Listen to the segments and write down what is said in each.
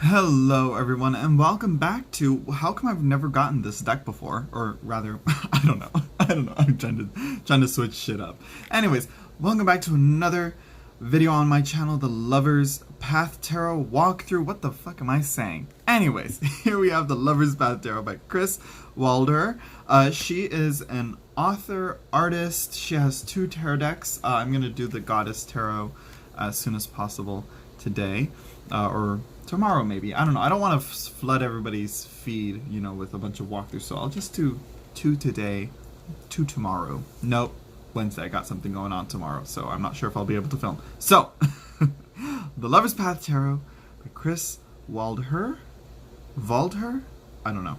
Hello everyone and welcome back to how come I've never gotten this deck before, or rather I don't know. I'm trying to switch shit up. Anyways, welcome back to another video on my channel, the Lover's Path Tarot walkthrough. What the fuck am I saying? Anyways, here we have the Lover's Path Tarot by Kris Waldherr. She is an author, artist. She has two tarot decks. I'm gonna do the Goddess Tarot as soon as possible today, or tomorrow maybe. I don't know. I don't want to flood everybody's feed, with a bunch of walkthroughs, so I'll just do two today, two tomorrow. Nope, Wednesday. I got something going on tomorrow, so I'm not sure if I'll be able to film. So, The Lover's Path Tarot by Kris Waldherr? Waldherr? I don't know.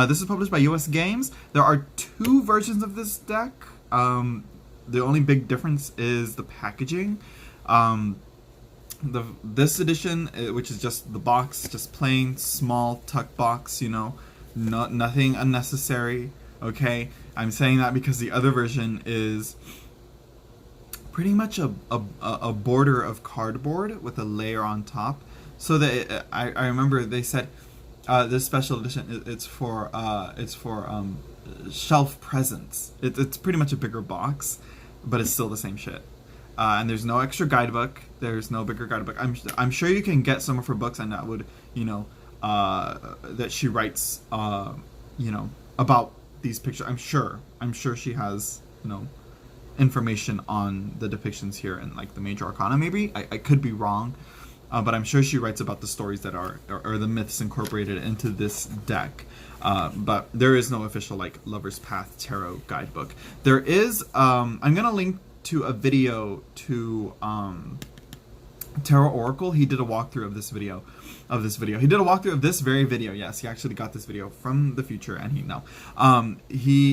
This is published by US Games. There are two versions of this deck. The only big difference is the packaging. This edition, which is just the box, just plain small tuck box, nothing unnecessary. Okay, I'm saying that because the other version is pretty much a border of cardboard with a layer on top. So that I remember they said this special edition it's for shelf presence. It's pretty much a bigger box, but it's still the same shit. And there's no extra guidebook. There's no bigger guidebook. I'm sure you can get some of her books, and that would, that she writes, about these pictures. I'm sure she has, information on the depictions here in like the major arcana. Maybe I could be wrong, but I'm sure she writes about the stories that are the myths incorporated into this deck. But there is no official like Lover's Path Tarot guidebook. There is. I'm gonna link to a video to Tarot Oracle. He did a walkthrough of this video. He did a walkthrough of this very video. Yes, he actually got this video from the future, and he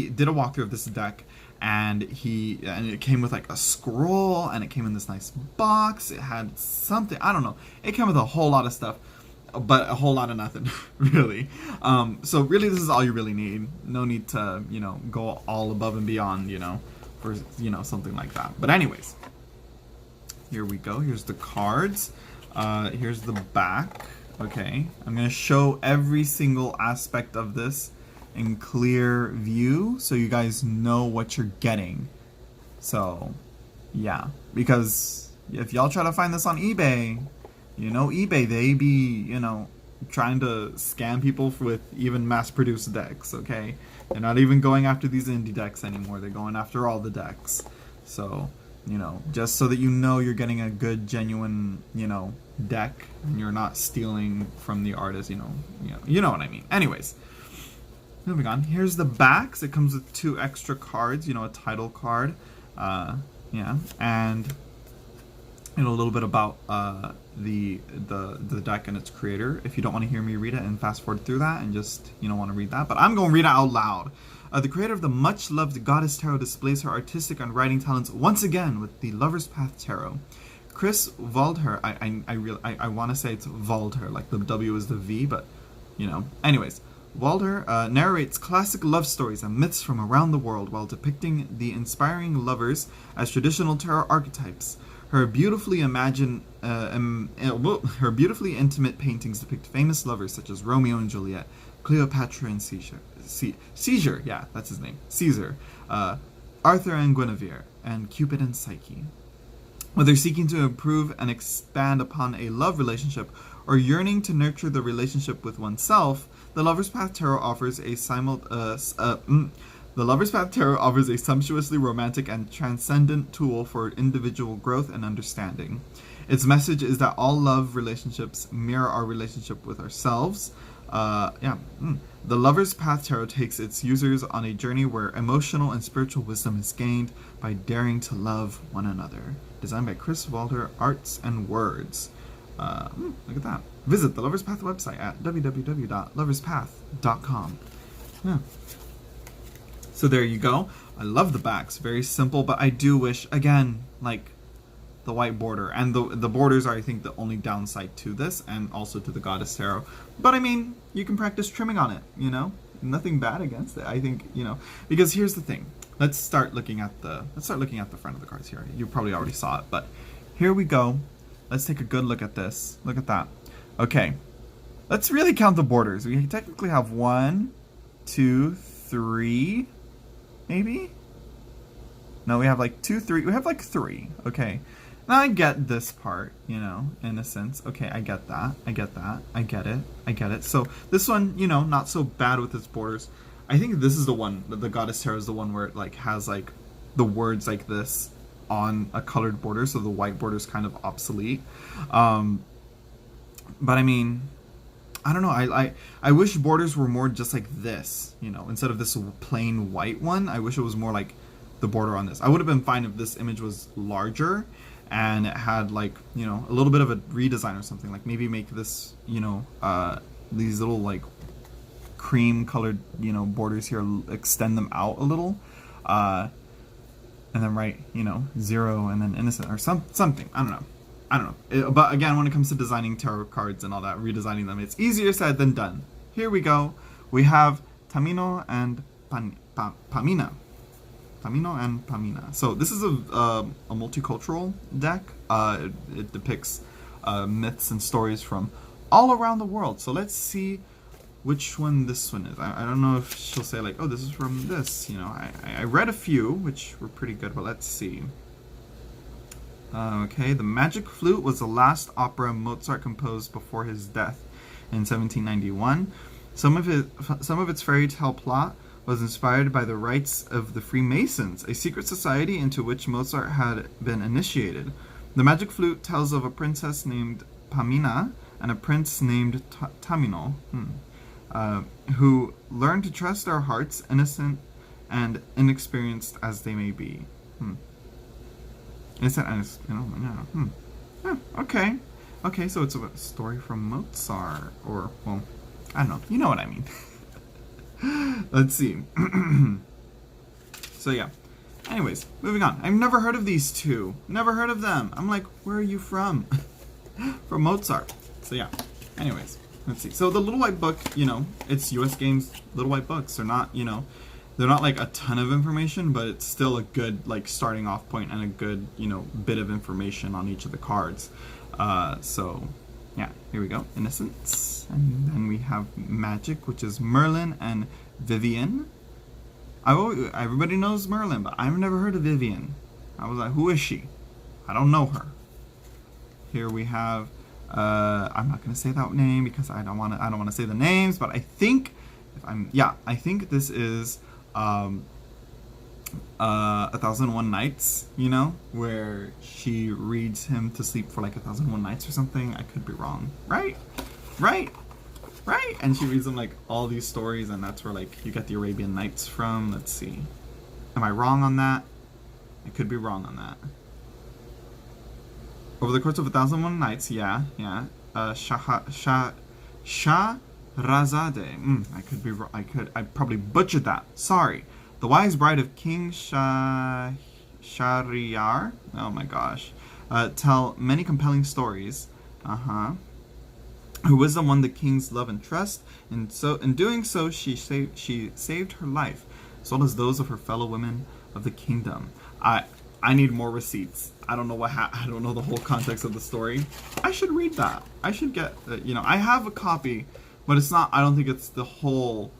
did a walkthrough of this deck, and it came with like a scroll, and it came in this nice box. It had something, I don't know. It came with a whole lot of stuff, but a whole lot of nothing, really. So really, this is all you really need. No need to, go all above and beyond, or something like that. But anyways, here we go. Here's the cards. Here's the back. Okay, I'm gonna show every single aspect of this in clear view so you guys know what you're getting. So yeah, because if y'all try to find this on eBay, eBay, they be trying to scam people with even mass-produced decks. Okay, they're not even going after these indie decks anymore. They're going after all the decks. So, just so that you're getting a good, genuine, deck, and you're not stealing from the artist, you know what I mean. Anyways, moving on. Here's the backs. It comes with two extra cards, a title card, yeah, and a little bit about the deck and its creator. If you don't want to hear me read it and fast forward through that and just want to read that, but I'm going to read it out loud. The creator of the much-loved Goddess Tarot displays her artistic and writing talents once again with the Lover's Path Tarot. Kris Waldherr, I want to say it's Waldherr, like the W is the V, but, Anyways, Waldherr narrates classic love stories and myths from around the world while depicting the inspiring lovers as traditional tarot archetypes. Her beautifully intimate paintings depict famous lovers such as Romeo and Juliet, Cleopatra and Caesar, yeah, that's his name, Caesar, Arthur and Guinevere, and Cupid and Psyche. Whether seeking to improve and expand upon a love relationship or yearning to nurture the relationship with oneself, the Lover's Path Tarot offers a sumptuously romantic and transcendent tool for individual growth and understanding. Its message is that all love relationships mirror our relationship with ourselves. The Lover's Path Tarot takes its users on a journey where emotional and spiritual wisdom is gained by daring to love one another. Designed by Kris Waldherr, Arts and Words. Look at that. Visit the Lover's Path website at www.loverspath.com. Yeah. So there you go. I love the backs. Very simple, but I do wish, again, like the white border. And the borders are, I think, the only downside to this, and also to the Goddess Tarot. But I mean, you can practice trimming on it, Nothing bad against it. I think, because here's the thing. Let's start looking at the front of the cards here. You probably already saw it, but here we go. Let's take a good look at this. Look at that. Okay. Let's really count the borders. We technically have 1, 2, 3, maybe? No, we have like 2, 3. We have like 3. Okay. Now I get this part, you know, in a sense. Okay, I get that. I get that. I get it. I get it. So this one, you know, not so bad with its borders. I think this is the one, the Goddess Tarot is the one where it like has like the words like this on a colored border, so the white border is kind of obsolete. But I mean, I don't know. I wish borders were more just like this, you know, instead of this plain white one. I wish it was more like the border on this. I would have been fine if this image was larger and it had like, you know, a little bit of a redesign or something. Like maybe make this, you know, these little like cream colored, you know, borders here, extend them out a little. And then write, you know, 0 and then innocent or something. I don't know. But again, when it comes to designing tarot cards and all that, redesigning them, it's easier said than done. Here we go. We have Tamino and Pamina. Tamino and Pamina. So this is a multicultural deck. It depicts myths and stories from all around the world. So let's see which one this one is. I don't know if she'll say like, oh, this is from this. You know, I read a few, which were pretty good, but let's see. Okay, The Magic Flute was the last opera Mozart composed before his death in 1791. Some of its fairy tale plot was inspired by the rites of the Freemasons, a secret society into which Mozart had been initiated. The Magic Flute tells of a princess named Pamina and a prince named Tamino, who learn to trust our hearts, innocent and inexperienced as they may be. Innocent and okay. Okay, so it's a story from Mozart, or, well, I don't know. You know what I mean. Let's see. So yeah. Anyways, moving on. I've never heard of these two. Never heard of them. I'm like, where are you from? From Mozart. So yeah. Anyways, let's see. So the Little White Book, you know, it's US Games Little White Books. They're not, you know, they're not like a ton of information, but it's still a good like starting off point and a good, you know, bit of information on each of the cards. So yeah, here we go. Innocence. And then we have Magic, which is Merlin and Vivian. Everybody knows Merlin, but I've never heard of Vivian. I was like, who is she? I don't know her. Here we have, I'm not gonna say that name because I don't want to say the names, but I think, I think this is 1001 Nights, you know, where she reads him to sleep for like 1001 nights or something. I could be wrong. Right? And she reads them like all these stories, and that's where like you get the Arabian Nights from. Let's see. Am I wrong on that? I could be wrong on that. Over the course of 1001 Nights, yeah. Shahrazade. I could be wrong. I probably butchered that. Sorry. The wise bride of King Shahryar. Oh my gosh. Tell many compelling stories. Her wisdom won the king's love and trust, and so in doing so, she saved her life, as well as those of her fellow women of the kingdom. I need more receipts. I don't know I don't know the whole context of the story. I should read that. I should get, you know, I have a copy, but it's not. I don't think it's the whole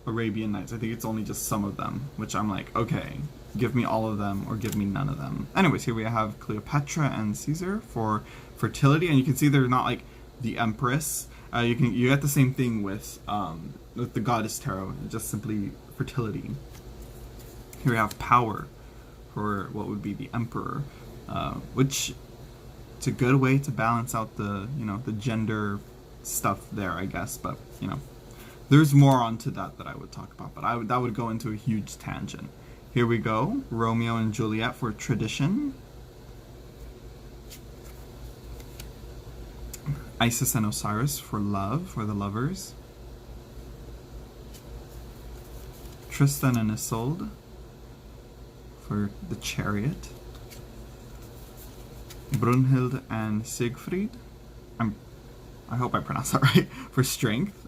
Arabian Nights. I think it's only just some of them, which I'm like, okay, give me all of them or give me none of them. Anyways, here we have Cleopatra and Caesar for fertility, and you can see they're not like the Empress. You get the same thing with the Goddess Tarot, just simply fertility. Here we have power for what would be the Emperor, which it's a good way to balance out the, you know, the gender stuff there, I guess. But you know, there's more onto that I would talk about, but that would go into a huge tangent. Here we go, Romeo and Juliet for tradition. Isis and Osiris for love, for the lovers. Tristan and Isolde for the chariot. Brunhild and Siegfried. I hope I pronounced that right. For strength.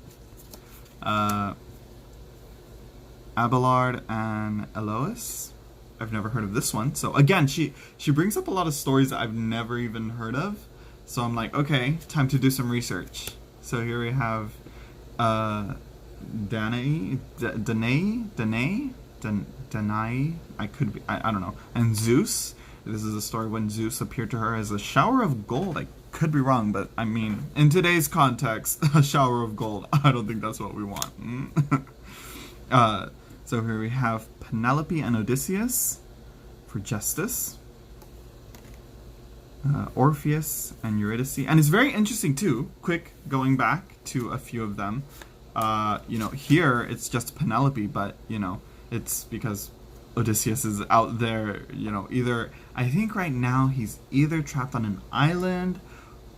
Abelard and Elois. I've never heard of this one. So again, she brings up a lot of stories that I've never even heard of. So I'm like, okay, time to do some research. So here we have Danae, Danae. I don't know. And Zeus. This is a story when Zeus appeared to her as a shower of gold. I could be wrong, but I mean, in today's context, a shower of gold. I don't think that's what we want. So here we have Penelope and Odysseus for justice. Orpheus and Eurydice. And it's very interesting too, quick going back to a few of them. Here it's just Penelope, but, it's because Odysseus is out there, either, I think right now he's either trapped on an island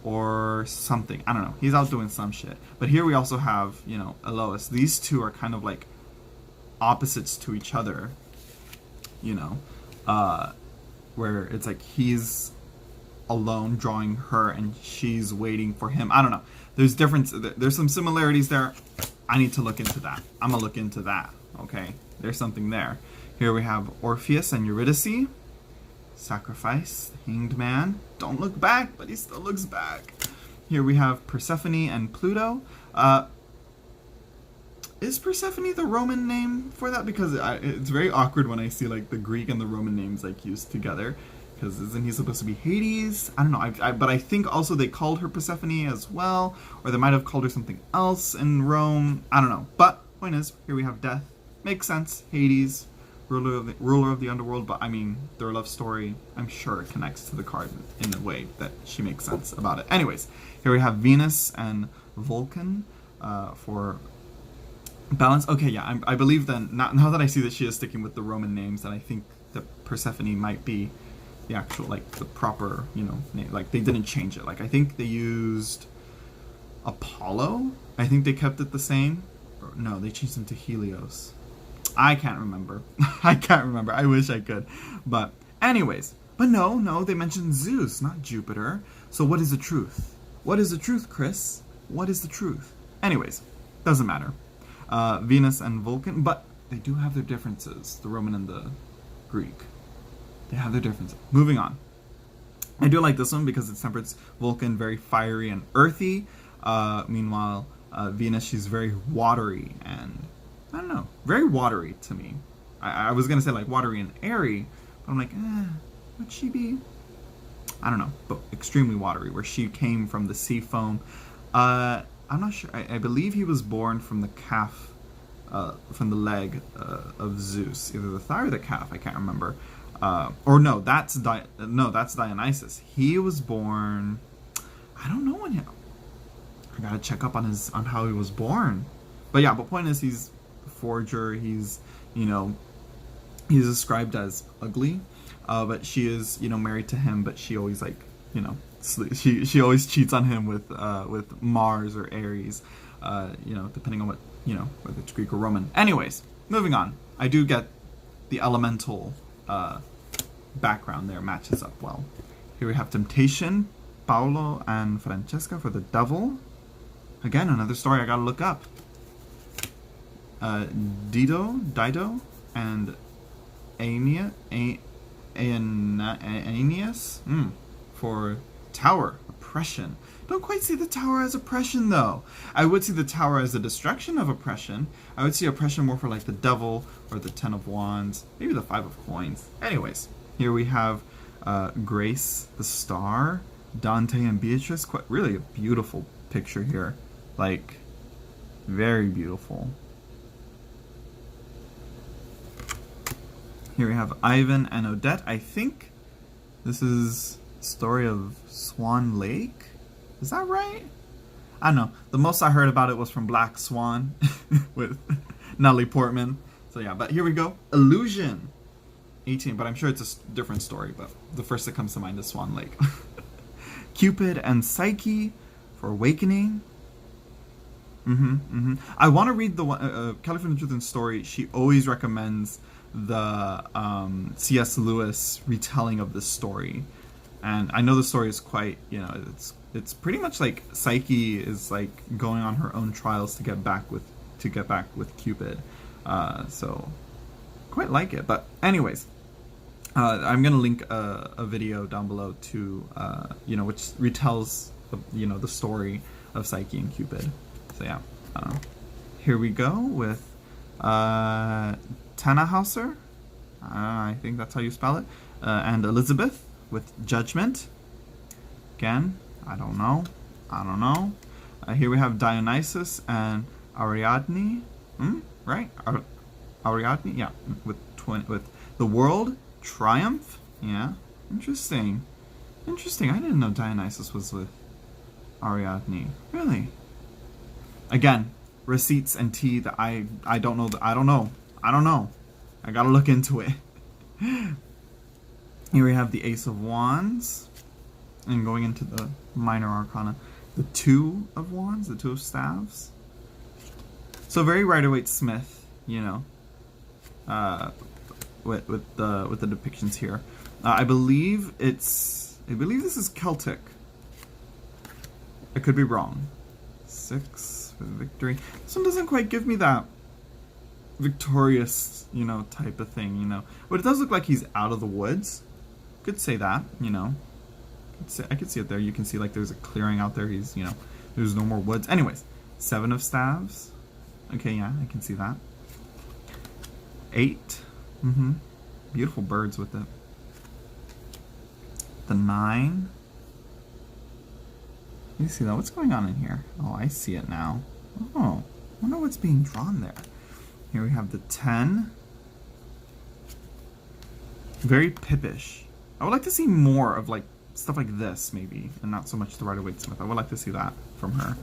or something. I don't know. He's out doing some shit. But here we also have, Elois. These two are kind of like opposites to each other, where it's like he's alone drawing her and she's waiting for him. I don't know. There's some similarities there. I need to look into that. I'm gonna look into that. Okay, there's something there. Here we have Orpheus and Eurydice. Sacrifice, hanged man. Don't look back, but he still looks back. Here we have Persephone and Pluto. Is Persephone the Roman name for that? Because it's very awkward when I see like the Greek and the Roman names like used together. Because isn't he supposed to be Hades? I don't know. But I think also they called her Persephone as well. Or they might have called her something else in Rome. I don't know. But point is, here we have death. Makes sense. Hades, ruler of the underworld. But I mean, their love story, I'm sure, connects to the card in a way that she makes sense about it. Anyways, here we have Venus and Vulcan for balance. Okay, yeah, I believe then, now that I see that she is sticking with the Roman names, then I think that Persephone might be the actual, like, the proper, name. Like, they didn't change it. Like, I think they used Apollo. I think they kept it the same. Or, no, they changed them to Helios. I can't remember. I wish I could. But, anyways. But no, they mentioned Zeus, not Jupiter. So what is the truth? What is the truth, Kris? What is the truth? Anyways, doesn't matter. Venus and Vulcan, but they do have their differences, the Roman and the Greek. They have their differences. Moving on. I do like this one because it separates Vulcan very fiery and earthy. Meanwhile, Venus, she's very watery and, I don't know, very watery to me. I was going to say like watery and airy, but I'm like, would she be? I don't know, but extremely watery, where she came from the sea foam. I'm not sure. I believe he was born from the calf, from the leg of Zeus, either the thigh or the calf. I can't remember. Or no, that's Dionysus. He was born. I don't know when. I gotta check up on how he was born. But yeah, but point is, he's a forger. He's he's described as ugly. But she is married to him. But she always she always cheats on him with Mars or Ares, depending on what, whether it's Greek or Roman. Anyways, moving on. I do get the elemental background there matches up well. Here we have Temptation, Paolo and Francesca for the devil. Again, another story I gotta look up. Dido, and Aeneas for tower, oppression. Don't quite see the tower as oppression though. I would see the tower as a destruction of oppression. I would see oppression more for like the devil or the 10 of wands, maybe the 5 of coins. Anyways, here we have Grace, the star, Dante and Beatrice. Really a beautiful picture here. Like, very beautiful. Here we have Ivan and Odette. I think this is the story of Swan Lake. Is that right? I don't know. The most I heard about it was from Black Swan with Natalie Portman. So yeah, but here we go. Illusion. 18, but I'm sure it's a different story, but the first that comes to mind is Swan Lake. Cupid and Psyche for Awakening. I want to read the one, California Truth and Story. She always recommends the C.S. Lewis retelling of this story. And I know the story is quite, it's pretty much like Psyche is like going on her own trials to get back with Cupid. So quite like it. But anyways, I'm gonna link a video down below to which retells the story of Psyche and Cupid. So yeah, here we go with Tannhauser. I think that's how you spell it. And Elizabeth with Judgment. Again, I don't know. Here we have Dionysus and Ariadne. Right? Ariadne? Yeah. With the World. Triumph. Yeah. Interesting. I didn't know Dionysus was with Ariadne. Really? Again, receipts and tea that I don't know. I don't know. I gotta look into it. Here we have the Ace of Wands. And going into the minor arcana, the Two of Wands, the Two of Staves. So very Rider-Waite-Smith, you know, with the depictions here. I believe this is Celtic. I could be wrong. 6 for victory. This one doesn't quite give me that victorious, you know, type of thing, you know. But it does look like he's out of the woods. Could say that, you know. I could see it there. You can see like there's a clearing out there. He's, you know, there's no more woods. Anyways, 7 of Staves. Okay, yeah, I can see that. 8. Beautiful birds with it. The 9. You see that? What's going on in here? Oh, I see it now. Oh, I wonder what's being drawn there. Here we have the 10. Very Pippish. I would like to see more of like stuff like this, maybe, and not so much the Rider-Waite-Smith. I would like to see that from her.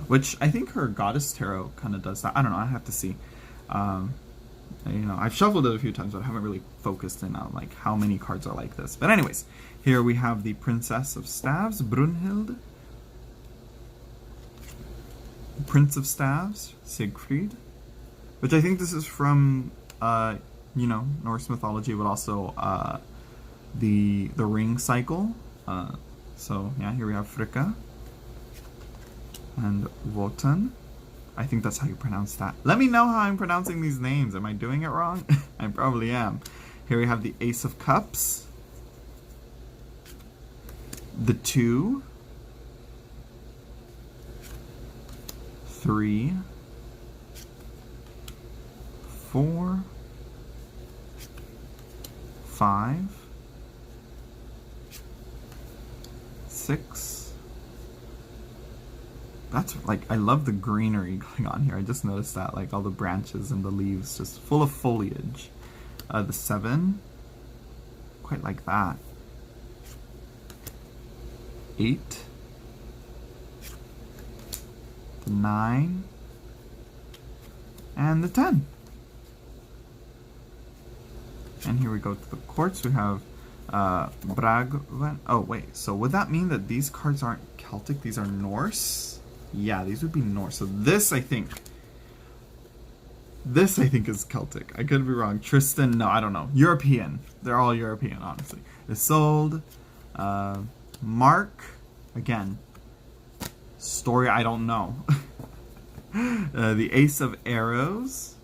Which I think her Goddess Tarot kind of does that. I don't know. I have to see. You know, I've shuffled it a few times, but I haven't really focused in on like how many cards are like this. But anyways, here we have the Princess of Staves, Brunhild. Prince of Staves, Siegfried. Which I think this is from, you know, Norse mythology, but also the ring cycle. So yeah, here we have Fricka and Wotan. I think that's how you pronounce that. Let me know how I'm pronouncing these names. Am I doing it wrong? I probably am. Here we have the Ace of Cups, the 2, 3, 4, 5, 6. That's like, I love the greenery going on here. I just noticed that, like all the branches and the leaves just full of foliage. The 7, quite like that. 8, the 9, and the 10. And here we go to the courts. We have Bragvan. Oh wait, so would that mean that these cards aren't Celtic? These are Norse? Yeah, these would be Norse. So this I think is Celtic. I could be wrong. Tristan, no, I don't know. European. They're all European, honestly. Isolde, Mark, again. Story, I don't know. The Ace of Arrows.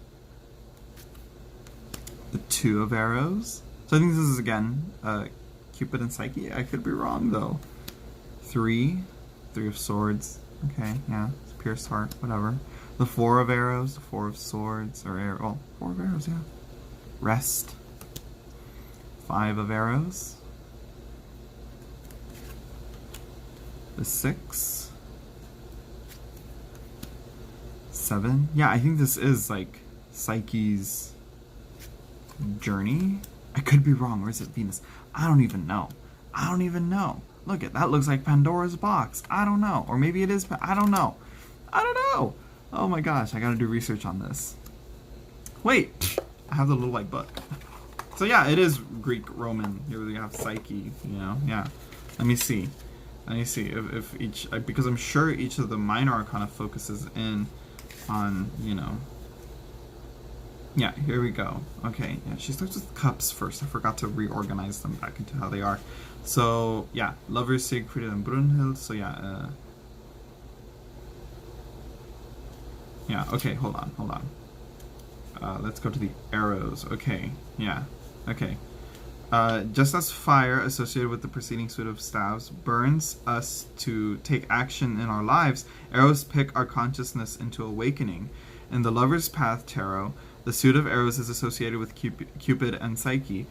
The 2 of Arrows. So I think this is, again, Cupid and Psyche. I could be wrong, though. 3 of Swords. Okay, yeah, it's Pierced Heart, whatever. The 4 of Arrows, the 4 of Swords, or 4 of Arrows, yeah. Rest. 5 of Arrows. The 6. 7. Yeah, I think this is like Psyche's journey. I could be wrong, or is it Venus? I don't even know. Look at that, looks like Pandora's box. I don't know. Or maybe it is, I don't know. Oh my gosh, I gotta do research on this. Wait, I have the little white book. So yeah, it is Greek Roman. Here we have Psyche, you know, yeah. Let me see if each, because I'm sure each of the minor arcana focuses in on, you know. Yeah, here we go. Okay, yeah, she starts with cups first. I forgot to reorganize them back into how they are. So, yeah, lovers Siegfried and Brunhild. So, yeah, yeah, okay, hold on. Let's go to the arrows. Okay, yeah, okay. Just as fire associated with the preceding suit of staves burns us to take action in our lives, arrows pick our consciousness into awakening. In the Lover's Path Tarot, the suit of arrows is associated with Cupid and Psyche,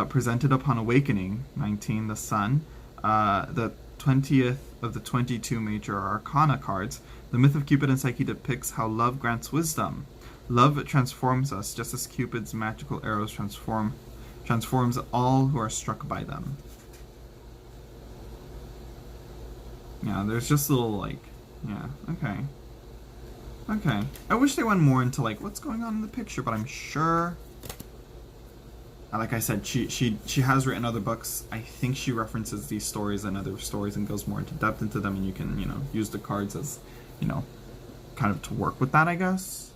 presented upon awakening. 19, the Sun. The 20th of the 22 major Arcana cards. The myth of Cupid and Psyche depicts how love grants wisdom. Love transforms us, just as Cupid's magical arrows transforms all who are struck by them. Yeah, there's just a little, like, yeah, okay. Okay. I wish they went more into, like, what's going on in the picture, but I'm sure, like I said, she has written other books. I think she references these stories and other stories and goes more into depth into them, and you can, use the cards as, kind of to work with that, I guess.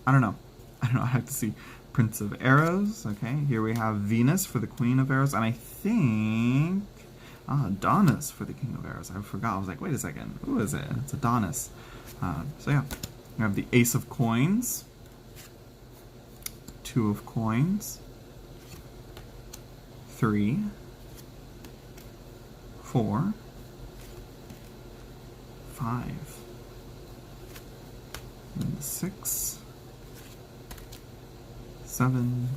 I don't know. I have to see. Prince of Arrows. Okay, here we have Venus for the Queen of Arrows, and I think Adonis for the King of Arrows. I forgot. I was like, wait a second. Who is it? It's Adonis. So yeah, we have the Ace of Coins, Two of Coins, 3, 4, 5, and 6, 7,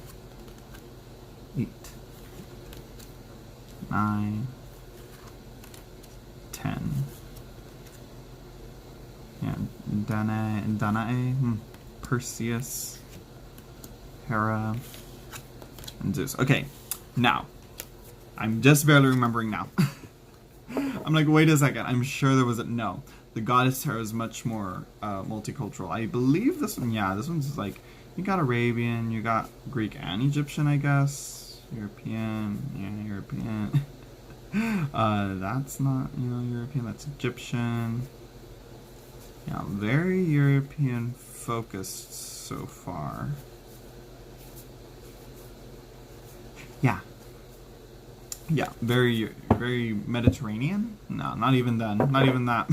8, 9, 10. Yeah, Danae, Perseus, Hera, and Zeus. Okay, now, I'm just barely remembering now. I'm like, wait a second, I'm sure there was a, no. The Goddess Tarot is much more multicultural. I believe this one, yeah, this one's like, you got Arabian, you got Greek and Egyptian, I guess. European, yeah, European. That's not, European, that's Egyptian. Yeah, very European focused so far. Yeah. Yeah, very Mediterranean? No, not even then. Not even that.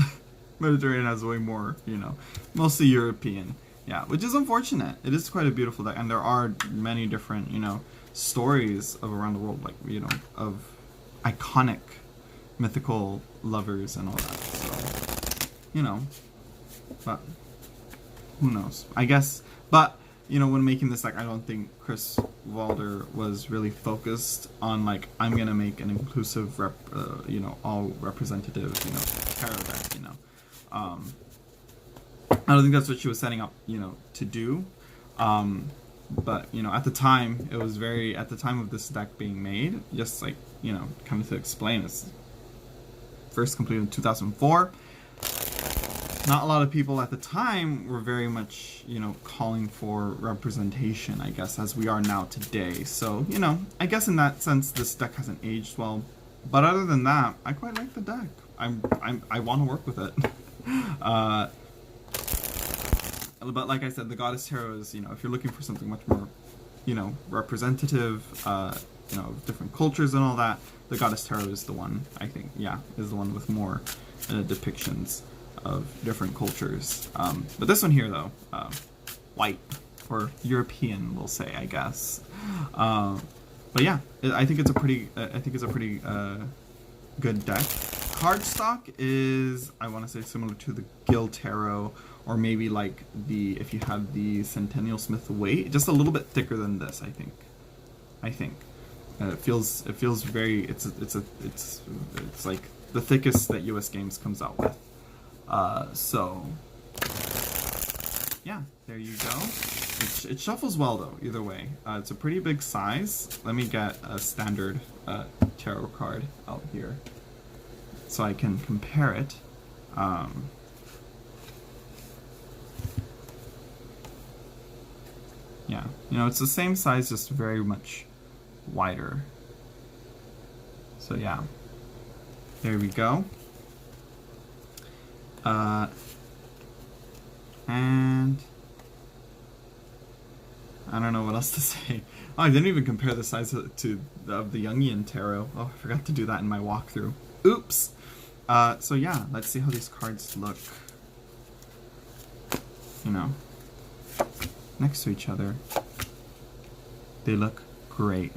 Mediterranean has way more, mostly European. Yeah, which is unfortunate. It is quite a beautiful deck, and there are many different, stories of around the world, like, of iconic mythical lovers and all that. So, but who knows? I guess, but when making this deck, I don't think Kris Waldherr was really focused on, like, I'm gonna make an inclusive all representative, tarot deck, I don't think that's what she was setting up, to do. But, at the time, it was at the time of this deck being made, just like, kind of to explain, it's first completed in 2004. Not a lot of people at the time were very much, calling for representation, I guess, as we are now today. So, I guess in that sense, this deck hasn't aged well. But other than that, I quite like the deck. I want to work with it. But like I said, the Goddess Tarot is, if you're looking for something much more, representative, of different cultures and all that, the Goddess Tarot is the one, I think, yeah, is the one with more depictions of different cultures. But this one here, though, white, or European, we'll say, I guess. But yeah, I think it's a pretty, good deck. Cardstock is, I want to say, similar to the Gil Tarot, or maybe like if you have the Centennial Smith weight, just a little bit thicker than this, I think. It feels very, it's like the thickest that US Games comes out with. So yeah, there you go. It shuffles well though, either way. It's a pretty big size. Let me get a standard tarot card out here so I can compare it. Yeah, it's the same size, just very much wider. So yeah, there we go. And I don't know what else to say. Oh, I didn't even compare the size of the Jungian Tarot. Oh, I forgot to do that in my walkthrough. Oops. So yeah, let's see how these cards look. Next to each other. They look great.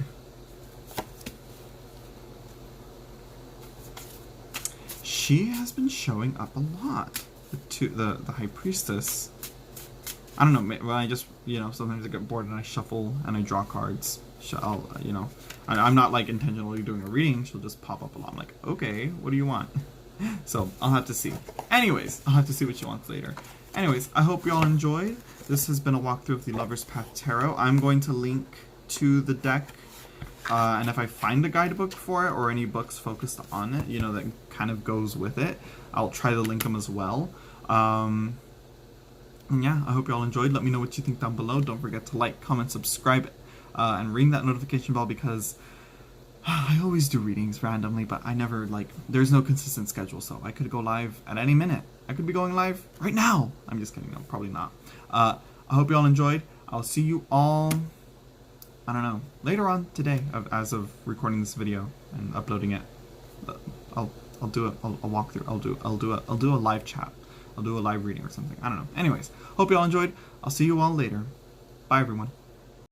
she has been showing up a lot. The High Priestess. I don't know, when I just, sometimes I get bored and I shuffle and I draw cards. I'm not like intentionally doing a reading, she'll just pop up a lot. I'm like, okay, what do you want? So, I'll have to see. Anyways, I'll have to see what she wants later. Anyways, I hope you all enjoyed. This has been a walkthrough of the Lover's Path Tarot. I'm going to link to the deck, and if I find a guidebook for it, or any books focused on it, that kind of goes with it, I'll try to link them as well. And yeah, I hope you all enjoyed. Let me know what you think down below. Don't forget to like, comment, subscribe, and ring that notification bell, because I always do readings randomly, but I never, there's no consistent schedule, so I could go live at any minute. I could be going live right now. I'm just kidding. No, probably not. I hope you all enjoyed. I'll see you all, I don't know, later on today, as of recording this video and uploading it. I'll do a walkthrough. I'll do a live chat. I'll do a live reading or something. I don't know. Anyways, hope you all enjoyed. I'll see you all later. Bye, everyone.